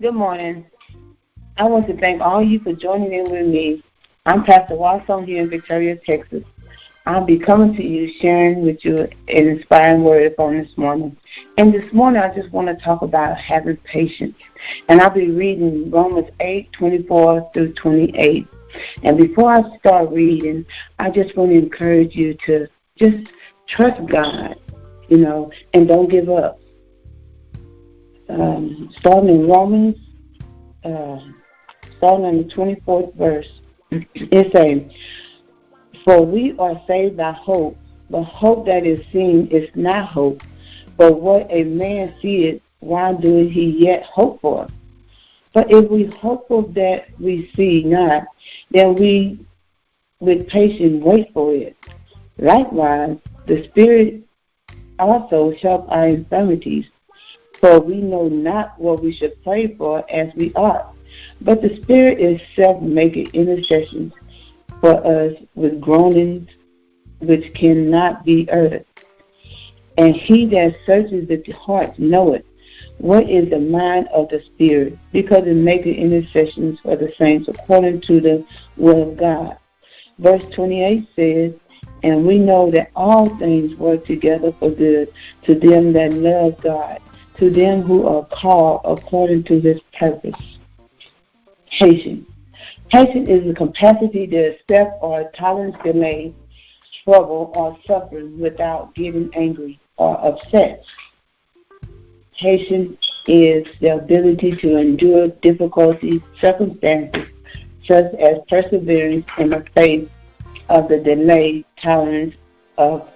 Good morning. I want to thank all of you for joining in with me. I'm Pastor Wysong here in Victoria, Texas. I'll be coming to you, sharing with you an inspiring word upon this morning. And this morning, I just want to talk about having patience. And I'll be reading Romans 8:24 through 28. And before I start reading, I just want to encourage you to just trust God, and don't give up. Starting in Romans, starting in the 24th verse, it says, "For we are saved by hope, but hope that is seen is not hope. But what a man seeth, why doeth he yet hope for? But if we hope for that we see not, then we with patience wait for it. Likewise, the Spirit also help our infirmities. For we know not what we should pray for as we ought. But the Spirit itself maketh intercessions for us with groanings which cannot be uttered. And he that searches the heart knoweth what is the mind of the Spirit, because it maketh intercessions for the saints according to the will of God." Verse 28 says, "And we know that all things work together for good to them that love God, to them who are called according to his purpose." Patience. Patience is the capacity to accept or tolerate delay, trouble, or suffering without getting angry or upset. Patience is the ability to endure difficult circumstances, such as perseverance in the face of the delay, tolerance of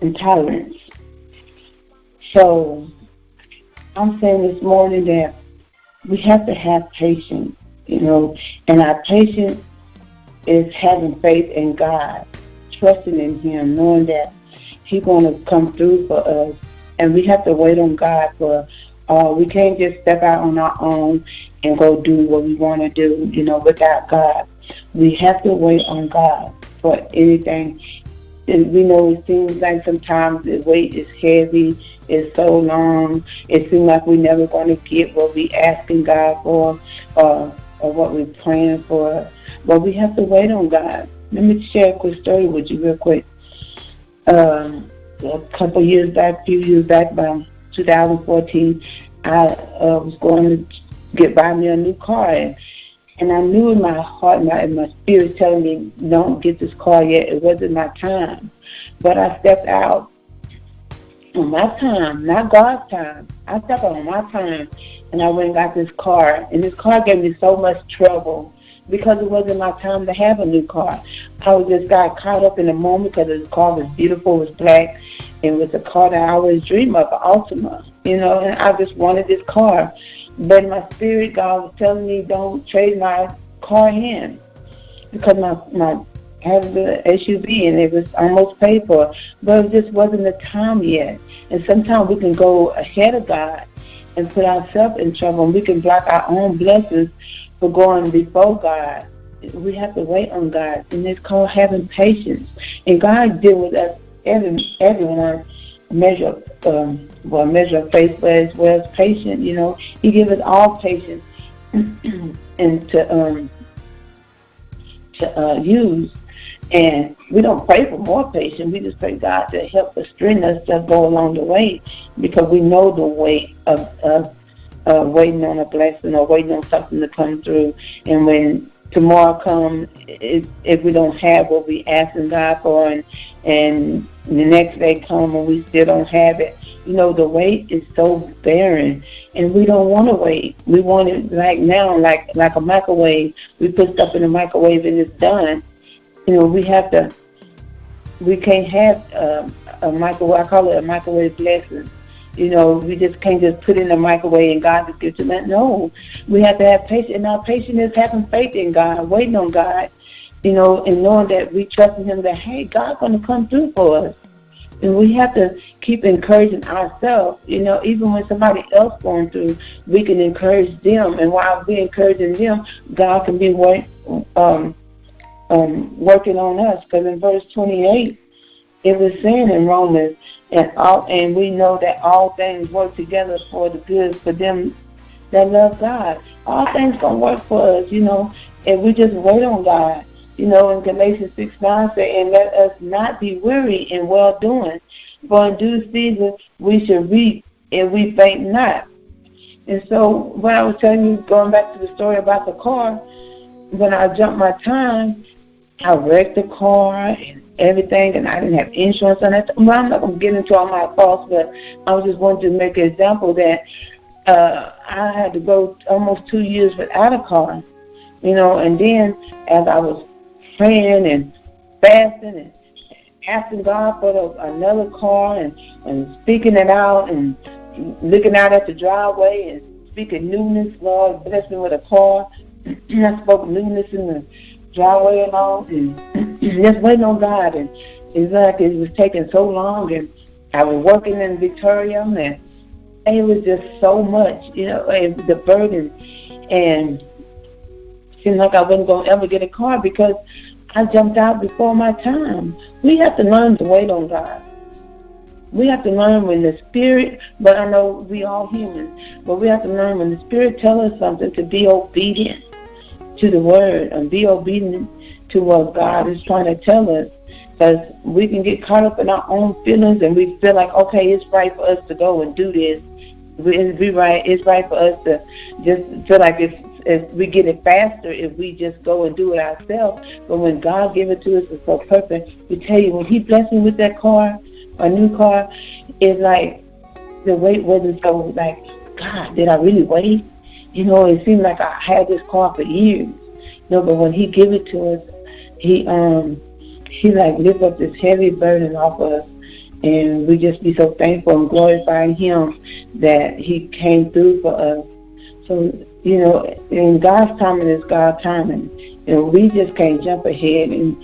intolerance. So I'm saying this morning that we have to have patience, and our patience is having faith in God, trusting in him, knowing that he's going to come through for us. And we have to wait on God we can't just step out on our own and go do what we want to do, without God. We have to wait on God for anything. And we know it seems like sometimes the weight is heavy, it's so long, it seems like we're never going to get what we're asking God for or what we're praying for. But we have to wait on God. Let me share a quick story with you real quick. A few years back, about 2014, I was going to buy me a new car. And I knew in my heart, my spirit telling me, don't get this car yet. It wasn't my time. But I stepped out on my time, not God's time. I stepped out on my time, and I went and got this car. And this car gave me so much trouble because it wasn't my time to have a new car. I just got caught up in the moment because the car was beautiful, it was black, and it was a car that I always dreamed of, an Altima, and I just wanted this car. But my spirit, God was telling me, don't trade my car in, because my had the SUV and it was almost paid for, but it just wasn't the time yet. And sometimes we can go ahead of God and put ourselves in trouble, and we can block our own blessings for going before God. We have to wait on God, and it's called having patience. And God deal with us, everyone, measure of faith, but as well as patience. He gives us all patience and to use. And we don't pray for more patience. We just pray God to help us, strengthen us to go along the way, because we know the weight of waiting on a blessing or waiting on something to come through. And when tomorrow comes, if we don't have what we asking God for, and the next day come and we still don't have it, the wait is so barren, and we don't want to wait. We want it like now, like a microwave. We put stuff in the microwave and it's done. We can't have a microwave. I call it a microwave blessing. We just can't just put it in the microwave and God just gives it that. No, we have to have patience. And our patience is having faith in God, waiting on God, and knowing that we trust in him, that, hey, God's going to come through for us. And we have to keep encouraging ourselves. Even when somebody else going through, we can encourage them. And while we're encouraging them, God can be working on us. Because in verse 28, It was saying in Romans, and we know that all things work together for the good for them that love God. All things gonna work for us, if we just wait on God. In Galatians 6:9 say, and let us not be weary in well doing, for in due season we shall reap if we faint not. And so what I was telling you, going back to the story about the car, when I jumped my time, I wrecked the car and everything, and I didn't have insurance on it. Well, I'm not going to get into all my faults, but I was just wanting to make an example that I had to go almost 2 years without a car, and then as I was praying and fasting and asking God for another car and speaking it out and looking out at the driveway and speaking newness, Lord, bless me with a car. I spoke newness in the driveway and all, and just waiting on God. And it's like it was taking so long, and I was working in Victoria, and it was just so much, and the burden, and it seemed like I wasn't going to ever get a car because I jumped out before my time. We have to learn to wait on God. We have to learn when the Spirit, but I know we all humans, but we have to learn when the Spirit tells us something to be obedient to the Word and be obedient to what God is trying to tell us. Because we can get caught up in our own feelings and we feel like, okay, it's right for us to go and do this. It's right for us to just feel like we get it faster if we just go and do it ourselves. But when God gives it to us, it's so perfect. We tell you, when He blessed me with that car, a new car, it's like the wait wasn't so like, God, did I really wait? It seemed like I had this car for years. But when He give it to us, He like lift up this heavy burden off of us, and we just be so thankful and glorifying Him that He came through for us. So, in God's timing is God's timing. We just can't jump ahead and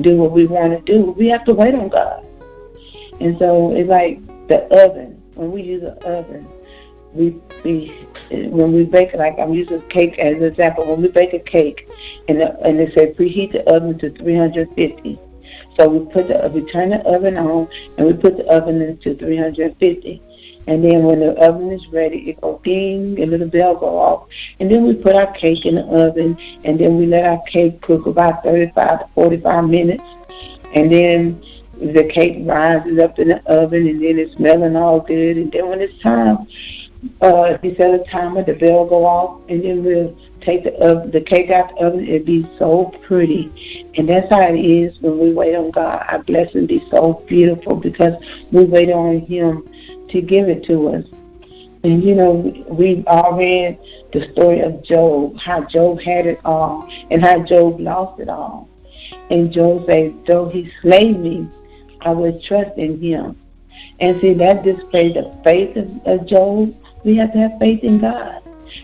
do what we want to do. We have to wait on God. And so it's like the oven. When we use an oven, when we bake, like I'm using cake as an example, when we bake a cake, and it says preheat the oven to 350. So we turn the oven on, and we put the oven into 350. And then when the oven is ready, it goes ding, a little bell go off. And then we put our cake in the oven, and then we let our cake cook about 35 to 45 minutes. And then the cake rises up in the oven, and then it's smelling all good. And then when it's time, if you set a timer, the bell go off, and then we'll take the cake out the oven. It'll be so pretty. And that's how it is when we wait on God. Our blessing be so beautiful because we wait on Him to give it to us. And we all read the story of Job, how Job had it all and how Job lost it all. And Job said, though He slay me, I will trust in Him. And see, that displays the faith of Job. We have to have faith in God.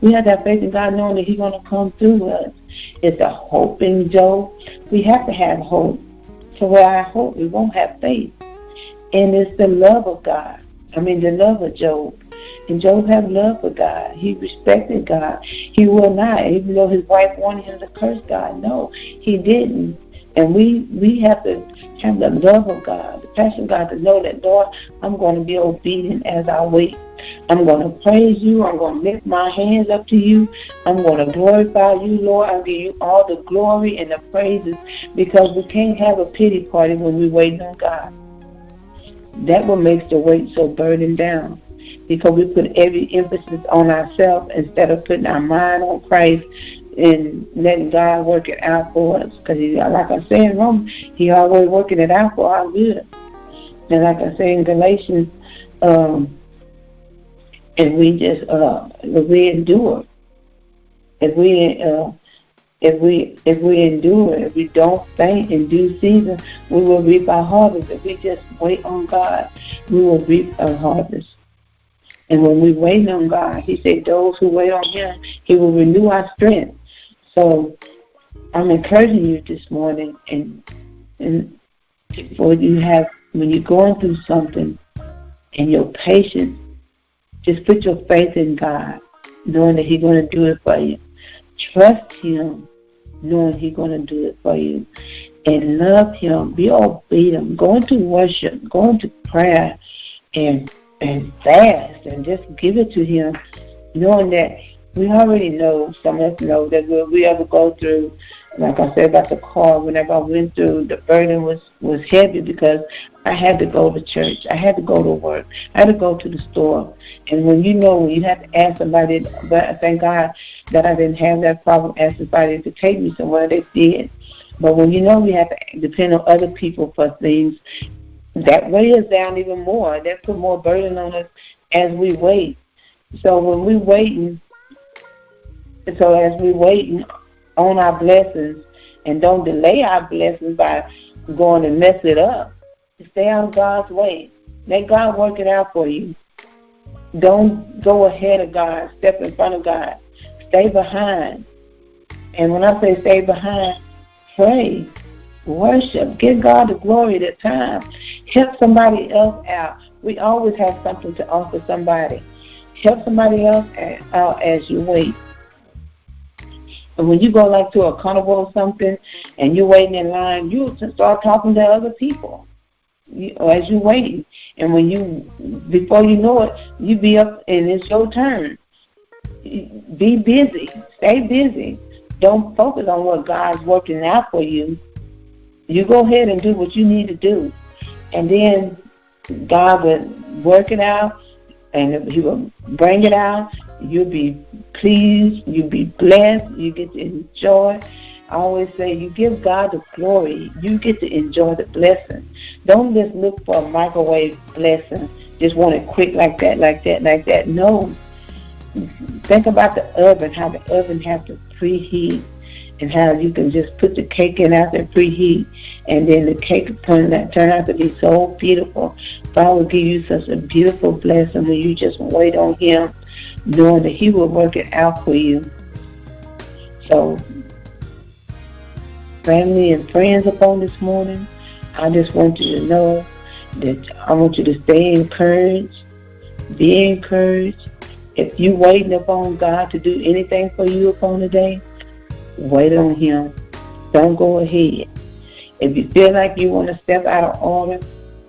We have to have faith in God knowing that He's going to come through us. It's a hope in Job. We have to have hope. So without hope, we won't have faith. And it's the love of God. The love of Job. And Job had love for God. He respected God. He will not, even though his wife wanted him to curse God. No, he didn't. And we have to have the love of God, the passion of God, to know that, Lord, I'm going to be obedient as I wait. I'm going to praise You. I'm going to lift my hands up to You. I'm going to glorify You, Lord. I'll give You all the glory and the praises, because we can't have a pity party when we wait on God. That what makes the wait so burdened down, because we put every emphasis on ourselves instead of putting our mind on Christ and letting God work it out for us. Because like I said in Romans, He always working it out for our good. And like I say in Galatians, if we just if we endure, if we endure, if we don't faint in due season, we will reap our harvest. If we just wait on God, we will reap our harvest. And when we wait on God, He said, those who wait on Him, He will renew our strength. So I'm encouraging you this morning, and when you're going through something and you're patient, just put your faith in God, knowing that He's going to do it for you. Trust Him knowing He's going to do it for you. And love Him. Be obedient. Go into worship. Go into prayer and fast and just give it to Him, knowing that we already know, some of us know that when we ever go through, like I said about the car, whenever I went through, the burden was heavy because I had to go to church. I had to go to work. I had to go to the store. And when you have to ask somebody, but I thank God that I didn't have that problem asking somebody to take me somewhere, they did. But when we have to depend on other people for things, that weighs us down even more. That put more burden on us as we wait. So when we waiting, as we waiting on our blessings, and don't delay our blessings by going and mess it up, stay out of God's way. Let God work it out for you. Don't go ahead of God. Step in front of God. Stay behind. And when I say stay behind, pray, worship, give God the glory at the time. Help somebody else out. We always have something to offer somebody. Help somebody else out as you wait. And when you go like to a carnival or something and you're waiting in line, you start talking to other people as you wait. And before you know it, you be up and it's your turn. Be busy. Stay busy. Don't focus on what God's working out for you. You go ahead and do what you need to do. And then God will work it out, and He will bring it out. You'll be pleased. You'll be blessed. You get to enjoy. I always say, you give God the glory. You get to enjoy the blessing. Don't just look for a microwave blessing. Just want it quick like that, like that, like that. No. Think about the oven, how the oven has to preheat, and how you can just put the cake in after preheat, and then the cake turn out to be so beautiful. God will give you such a beautiful blessing when you just wait on Him, knowing that He will work it out for you. So, family and friends upon this morning, I just want you to know that I want you to stay encouraged, be encouraged. If you're waiting upon God to do anything for you upon the day, wait on Him. Don't go ahead. If you feel like you want to step out of order,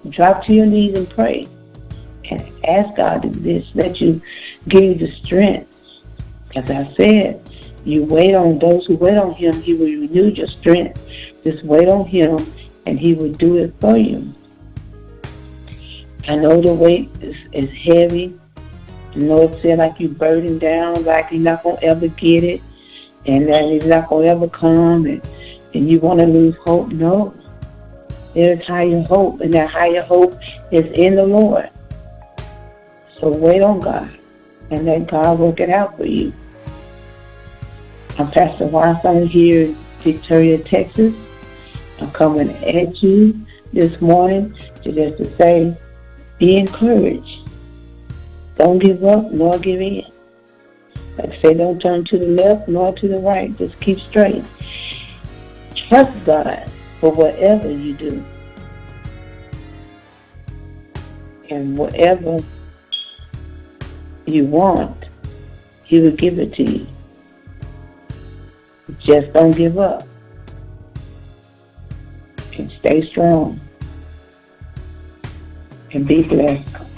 drop to your knees and pray. And ask God to let you give you the strength. As I said, you wait on those who wait on Him, He will renew your strength. Just wait on Him and He will do it for you. I know the weight is heavy. I know it feels like you're burdened down, like you're not going to ever get it, and that it's not going to ever come, and you want to lose hope. No. There's higher hope, and that higher hope is in the Lord. So wait on God, and let God work it out for you. I'm Pastor Wysong here in Victoria, Texas. I'm coming at you this morning to say, be encouraged. Don't give up nor give in. Like I say, don't turn to the left nor to the right. Just keep straight. Trust God for whatever you do. And whatever you want, He will give it to you. Just don't give up. And stay strong. And be blessed.